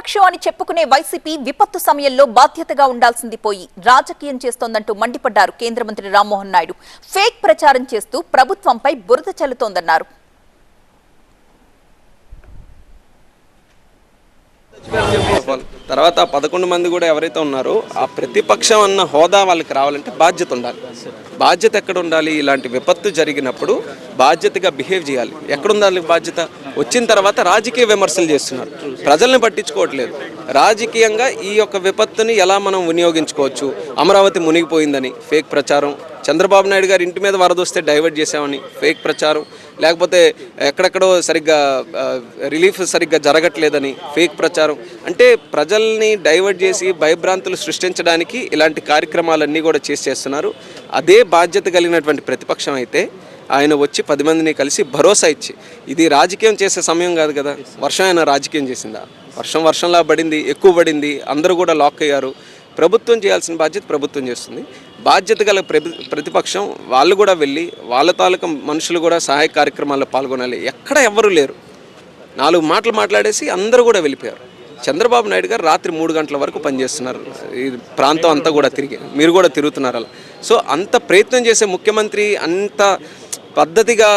ప్రతిపక్షం అని చెప్పుకునే వైసీపీ విపత్తు సమయంలో బాధ్యతగా ఉండాల్సింది పోయి రాజకీయం చేస్తోందంటూ మండిపడ్డారు కేంద్ర మంత్రి రామ్మోహన్ నాయుడు. ఫేక్ ప్రచారం చేస్తూ ప్రభుత్వంపై బురద చల్లుతోందన్నారు. తర్వాత 11 మంది కూడా ఎవరైతే ఉన్నారో ఆ ప్రతిపక్షం అన్న హోదా వాళ్ళకి రావాలంటే బాధ్యత ఉండాలి. బాధ్యత ఎక్కడ ఉండాలి? ఇలాంటి విపత్తు జరిగినప్పుడు బాధ్యతగా బిహేవ్ చేయాలి. ఎక్కడ ఉండాలి బాధ్యత? వచ్చిన తర్వాత రాజకీయ విమర్శలు చేస్తున్నారు, ప్రజల్ని పట్టించుకోవట్లేదు. రాజకీయంగా ఈ యొక్క విపత్తుని ఎలా మనం వినియోగించుకోవచ్చు, అమరావతి మునిగిపోయిందని ఫేక్ ప్రచారం, చంద్రబాబు నాయుడు గారి ఇంటి మీద వరద వస్తే డైవర్ట్ చేసామని ఫేక్ ప్రచారం, లేకపోతే ఎక్కడెక్కడో సరిగ్గా రిలీఫ్ సరిగ్గా జరగట్లేదని ఫేక్ ప్రచారం. అంటే ప్రజల్ని డైవర్ట్ చేసి భయభ్రాంతులు సృష్టించడానికి ఇలాంటి కార్యక్రమాలన్నీ కూడా చేస్తున్నారు. అదే బాధ్యత కలిగినటువంటి ప్రతిపక్షం అయితే ఆయన వచ్చి 10 మందిని కలిసి భరోసా ఇచ్చి, ఇది రాజకీయం చేసే సమయం కాదు కదా, వర్షం అయినా రాజకీయం చేసిందా? వర్షంలా పడింది, ఎక్కువ పడింది, అందరూ కూడా లాక్ అయ్యారు. ప్రభుత్వం చేయాల్సిన బాధ్యత ప్రభుత్వం చేస్తుంది. బాధ్యత గల ప్రతిపక్షం వాళ్ళు కూడా వెళ్ళి వాళ్ళ తాలూకా మనుషులు కూడా సహాయ కార్యక్రమాల్లో పాల్గొనాలి. ఎక్కడ ఎవ్వరూ లేరు. 4 మాటలు మాట్లాడేసి అందరూ కూడా వెళ్ళిపోయారు. చంద్రబాబు నాయుడు గారు రాత్రి 3 గంటల వరకు పనిచేస్తున్నారు. ఈ ప్రాంతం అంతా కూడా తిరిగి, మీరు కూడా తిరుగుతున్నారు అలా. సో అంత ప్రయత్నం చేసే ముఖ్యమంత్రి అంత పద్ధతిగా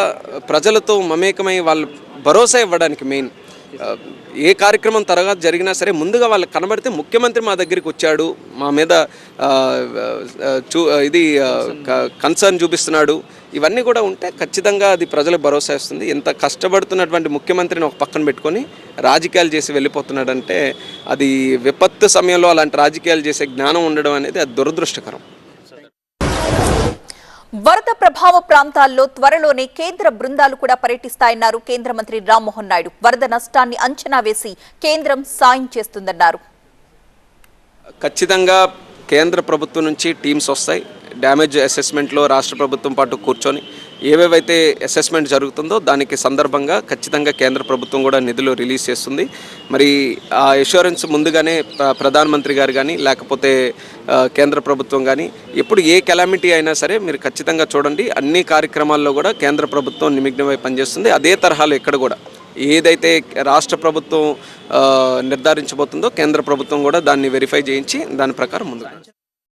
ప్రజలతో మమేకమై వాళ్ళు భరోసా ఇవ్వడానికి మెయిన్ ఏ కార్యక్రమం తర్వాత జరిగినా సరే ముందుగా వాళ్ళకి కనబడితే ముఖ్యమంత్రి మా దగ్గరికి వచ్చాడు, మా మీద కన్సర్న్ చూపిస్తున్నాడు, ఇవన్నీ కూడా ఉంటే ఖచ్చితంగా అది ప్రజలకు భరోసా ఇస్తుంది. ఇంత కష్టపడుతున్నటువంటి ముఖ్యమంత్రిని ఒక పక్కన పెట్టుకొని రాజకీయాలు చేసి వెళ్ళిపోతున్నాడంటే అది విపత్తు సమయంలో అలాంటి రాజకీయాలు చేసే జ్ఞానం ఉండడం అనేది అది దురదృష్టకరం. వరద ప్రభావ ప్రాంతాల్లో త్వరలోనే కేంద్ర బృందాలు కూడా పర్యటిస్తాయన్నారు కేంద్ర మంత్రి రామ్మోహన్ నాయుడు. వరద నష్టాన్ని అంచనా వేసి కేంద్రం సాయం చేస్తుందన్నారు. ఖచ్చితంగా కేంద్ర ప్రభుత్వం నుంచి టీమ్స్ వస్తాయి. డ్యామేజ్ అసెస్మెంట్లో రాష్ట్ర ప్రభుత్వం పాటు కూర్చొని ఏవేవైతే అసెస్మెంట్ జరుగుతుందో దానికి సందర్భంగా ఖచ్చితంగా కేంద్ర ప్రభుత్వం కూడా నిధులు రిలీజ్ చేస్తుంది. మరి ఆ అష్యూరెన్స్ ముందుగానే ప్రధానమంత్రి గారు కానీ లేకపోతే కేంద్ర ప్రభుత్వం కానీ ఎప్పుడు ఏ కెలామిటీ అయినా సరే మీరు ఖచ్చితంగా చూడండి, అన్ని కార్యక్రమాల్లో కూడా కేంద్ర ప్రభుత్వం నిమగ్నమై పనిచేస్తుంది. అదే తరహాలో ఇక్కడ కూడా ఏదైతే రాష్ట్ర ప్రభుత్వం నిర్ధారించబోతుందో కేంద్ర ప్రభుత్వం కూడా దాన్ని వెరిఫై చేయించి దాని ప్రకారం ముందుకు